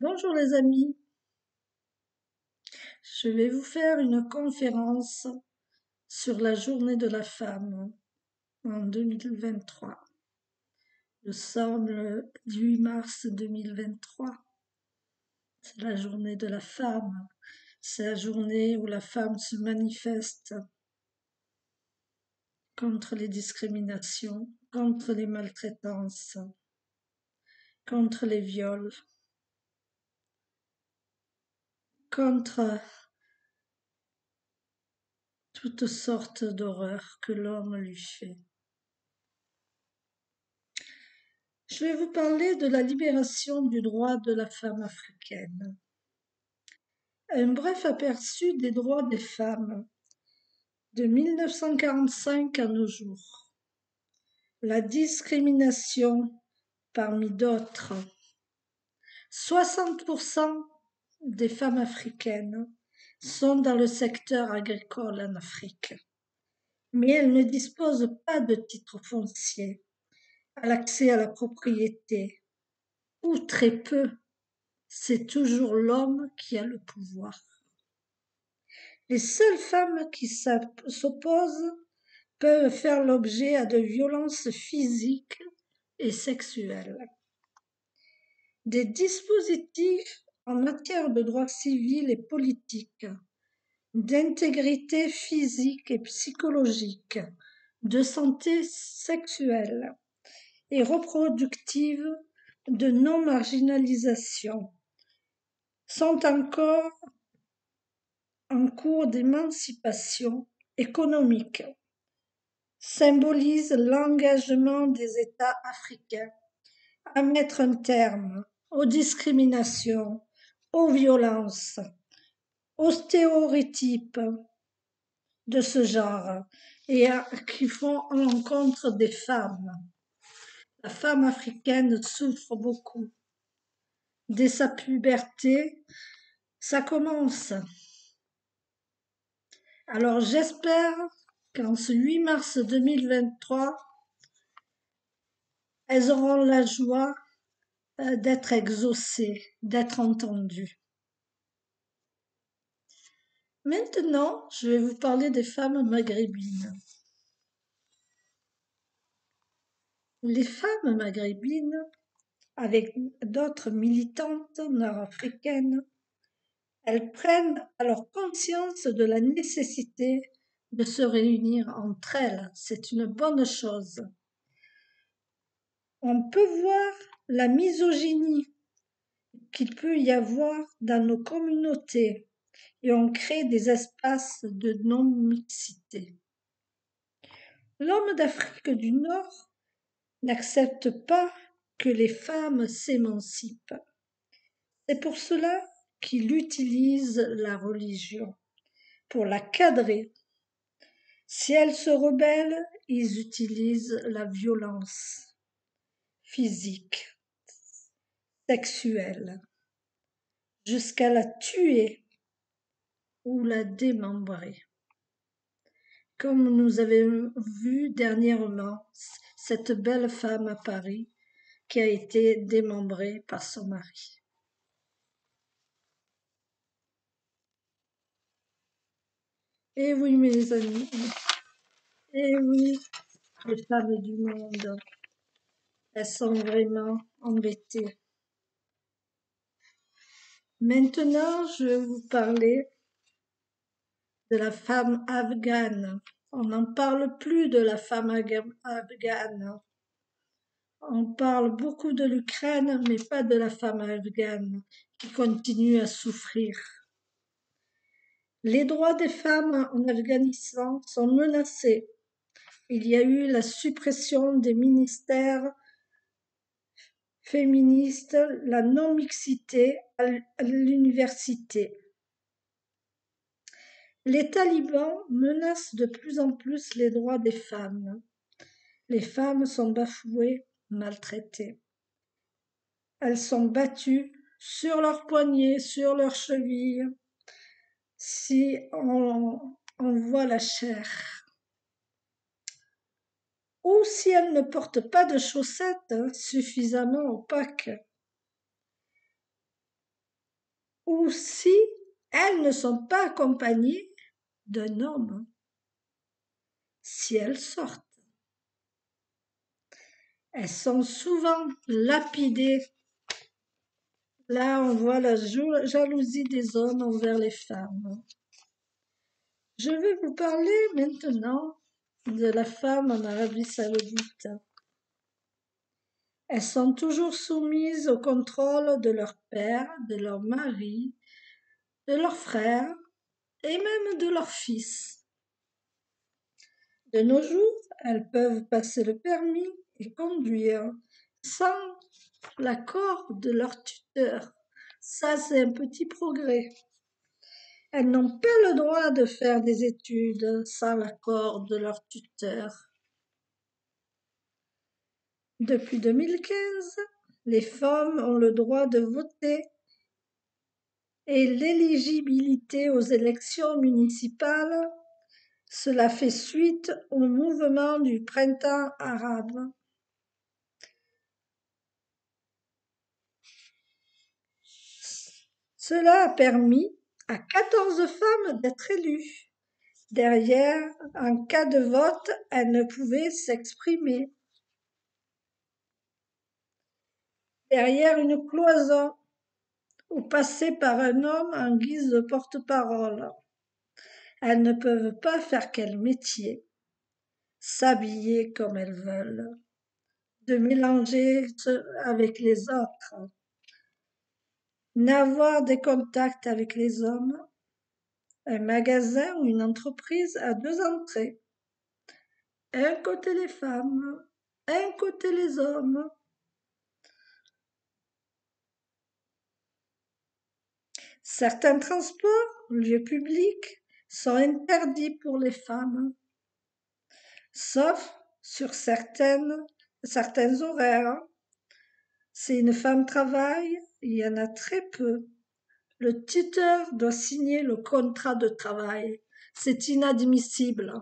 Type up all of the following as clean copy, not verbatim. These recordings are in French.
Bonjour les amis, je vais vous faire une conférence sur la journée de la femme en 2023. Nous sommes le 8 mars 2023. C'est la journée de la femme. C'est la journée où la femme se manifeste contre les discriminations, contre les maltraitances, contre les viols, contre toutes sortes d'horreurs que l'homme lui fait. Je vais vous parler de la libération du droit de la femme africaine. Un bref aperçu des droits des femmes de 1945 à nos jours. La discrimination parmi d'autres. 60% des femmes africaines sont dans le secteur agricole en Afrique, mais elles ne disposent pas de titre foncier, à l'accès à la propriété, ou très peu. C'est toujours l'homme qui a le pouvoir. Les seules femmes qui s'opposent peuvent faire l'objet de violences physiques et sexuelles. Des dispositifs en matière de droits civils et politiques, d'intégrité physique et psychologique, de santé sexuelle et reproductive, de non-marginalisation sont encore en cours d'émancipation économique, symbolise l'engagement des États africains à mettre un terme aux discriminations, aux violences, aux stéréotypes de ce genre qui font l'encontre des femmes. La femme africaine souffre beaucoup. Dès sa puberté, ça commence. Alors j'espère qu'en ce 8 mars 2023, elles auront la joie d'être exaucées, d'être entendues. Maintenant, je vais vous parler des femmes maghrébines. Les femmes maghrébines, avec d'autres militantes nord-africaines, elles prennent alors conscience de la nécessité de se réunir entre elles. C'est une bonne chose. On peut voir la misogynie qu'il peut y avoir dans nos communautés et on crée des espaces de non-mixité. L'homme d'Afrique du Nord n'accepte pas que les femmes s'émancipent. C'est pour cela qu'il utilise la religion pour la cadrer. Si elle se rebelle, ils utilisent la violence physique, sexuelle, jusqu'à la tuer ou la démembrer. Comme nous avons vu dernièrement cette belle femme à Paris qui a été démembrée par son mari. Et oui, mes amis, et oui, les femmes du monde, elles sont vraiment embêtées. Maintenant, je vais vous parler de la femme afghane. On n'en parle plus de la femme afghane. On parle beaucoup de l'Ukraine, mais pas de la femme afghane qui continue à souffrir. Les droits des femmes en Afghanistan sont menacés. Il y a eu la suppression des ministères féministes, la non-mixité à l'université. Les talibans menacent de plus en plus les droits des femmes. Les femmes sont bafouées, maltraitées. Elles sont battues sur leurs poignets, sur leurs chevilles, si on voit la chair. Ou si elles ne portent pas de chaussettes suffisamment opaques. ou si elles ne sont pas accompagnées d'un homme, si elles sortent. Elles sont souvent lapidées. Là, on voit la jalousie des hommes envers les femmes. Je vais vous parler maintenant de la femme en Arabie Saoudite. Elles sont toujours soumises au contrôle de leur père, de leur mari, de leurs frères et même de leur fils. De nos jours, elles peuvent passer le permis et conduire sans l'accord de leur tuteur. Ça, c'est un petit progrès. Elles n'ont pas le droit de faire des études sans l'accord de leur tuteur. Depuis 2015, les femmes ont le droit de voter et l'éligibilité aux élections municipales. Cela fait suite au mouvement du printemps arabe. Cela a permis à 14 femmes d'être élues. Derrière, en cas de vote, elles ne pouvaient s'exprimer. Derrière une cloison ou passer par un homme en guise de porte-parole. Elles ne peuvent pas faire quel métier, s'habiller comme elles veulent, de mélanger avec les autres, n'avoir des contacts avec les hommes. Un magasin ou une entreprise a 2 entrées. Un côté les femmes, un côté les hommes. Certains transports, lieux publics, sont interdits pour les femmes, sauf sur certains horaires. Si une femme travaille, il y en a très peu. Le tuteur doit signer le contrat de travail. C'est inadmissible.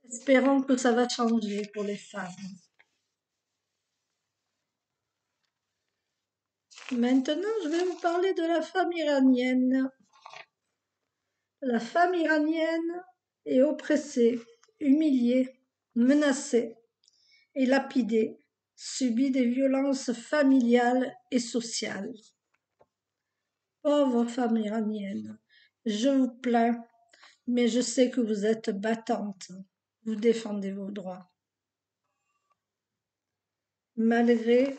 Espérons que ça va changer pour les femmes. Maintenant, je vais vous parler de la femme iranienne. La femme iranienne est oppressée, humiliée, menacée et lapidée, subit des violences familiales et sociales. Pauvre femme iranienne, je vous plains, mais je sais que vous êtes battante, vous défendez vos droits. Malgré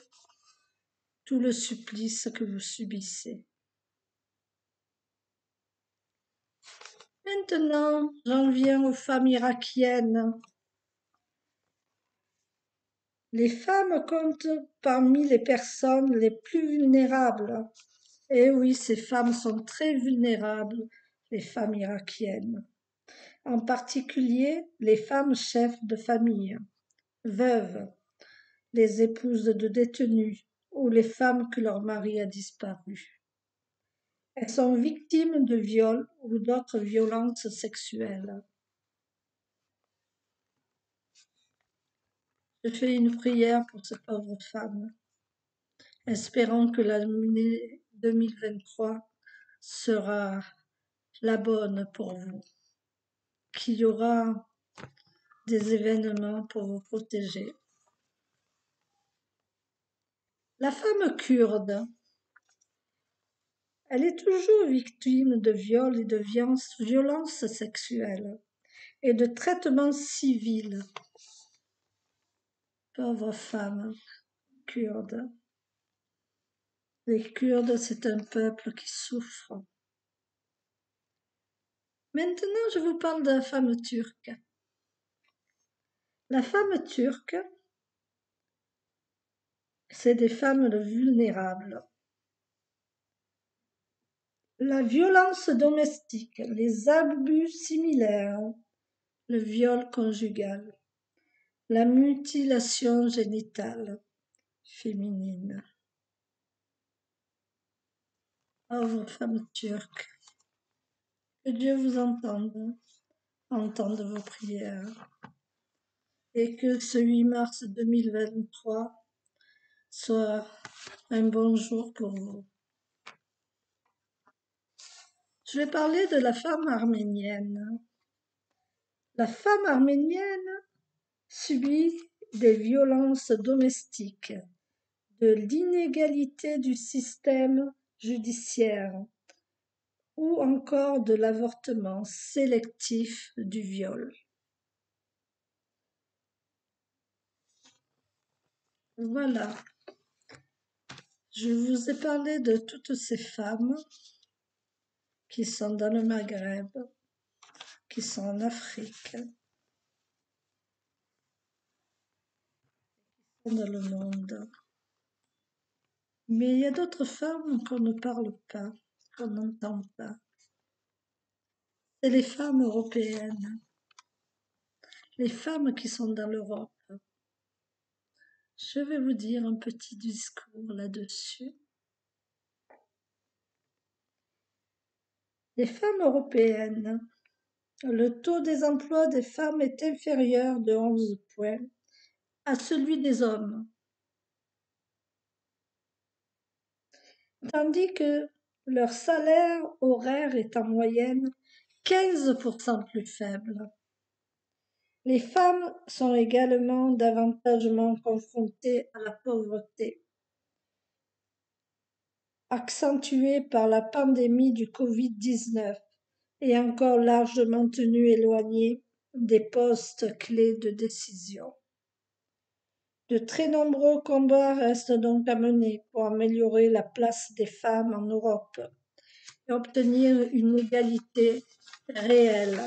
tout le supplice que vous subissez. Maintenant, j'en viens aux femmes irakiennes. Les femmes comptent parmi les personnes les plus vulnérables. Et oui, ces femmes sont très vulnérables, les femmes irakiennes. En particulier, les femmes chefs de famille, veuves, les épouses de détenus ou les femmes que leur mari a disparu. Elles sont victimes de viols ou d'autres violences sexuelles. Je fais une prière pour ces pauvres femmes, espérant que l'année 2023 sera la bonne pour vous, qu'il y aura des événements pour vous protéger. La femme kurde, elle est toujours victime de viols et de violences sexuelles et de traitements civils. Pauvre femme kurde. Les Kurdes, c'est un peuple qui souffre. Maintenant, je vous parle de la femme turque. La femme turque, c'est des femmes vulnérables. La violence domestique, les abus similaires, le viol conjugal, la mutilation génitale féminine. Pauvre femme turque, que Dieu vous entende vos prières, et que ce 8 mars 2023 soit un bon jour pour vous. Je vais parler de la femme arménienne. La femme arménienne subit des violences domestiques, de l'inégalité du système judiciaire ou encore de l'avortement sélectif du viol. Voilà, je vous ai parlé de toutes ces femmes qui sont dans le Maghreb, qui sont en Afrique, dans le monde. Mais il y a d'autres femmes qu'on ne parle pas, qu'on n'entend pas. C'est les femmes européennes, les femmes qui sont dans l'Europe. Je vais vous dire un petit discours là-dessus. Les femmes européennes. Le taux des emplois des femmes est inférieur de 11 points à celui des hommes, tandis que leur salaire horaire est en moyenne 15% plus faible. Les femmes sont également davantage confrontées à la pauvreté, accentuée par la pandémie du Covid-19 et encore largement tenues éloignées des postes clés de décision. De très nombreux combats restent donc à mener pour améliorer la place des femmes en Europe et obtenir une égalité réelle.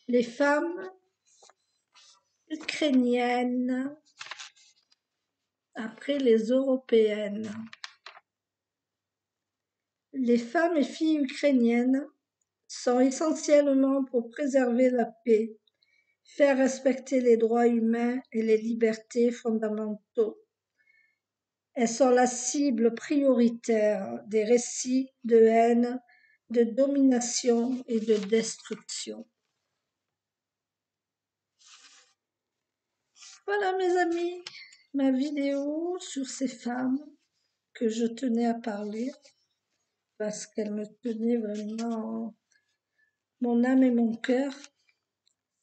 Les femmes ukrainiennes après les européennes. Les femmes et filles ukrainiennes sont essentiellement pour préserver la paix, faire respecter les droits humains et les libertés fondamentaux. Elles sont la cible prioritaire des récits de haine, de domination et de destruction. Voilà mes amis, ma vidéo sur ces femmes que je tenais à parler parce qu'elles me tenaient vraiment mon âme et mon cœur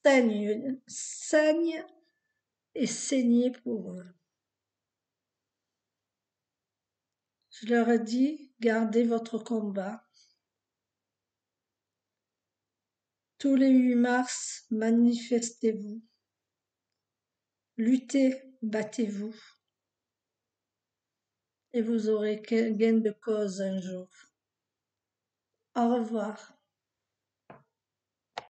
saignent et saignaient pour eux. Je leur ai dit, gardez votre combat. Tous les 8 mars, manifestez-vous. Luttez, battez-vous. Et vous aurez gain de cause un jour. Au revoir.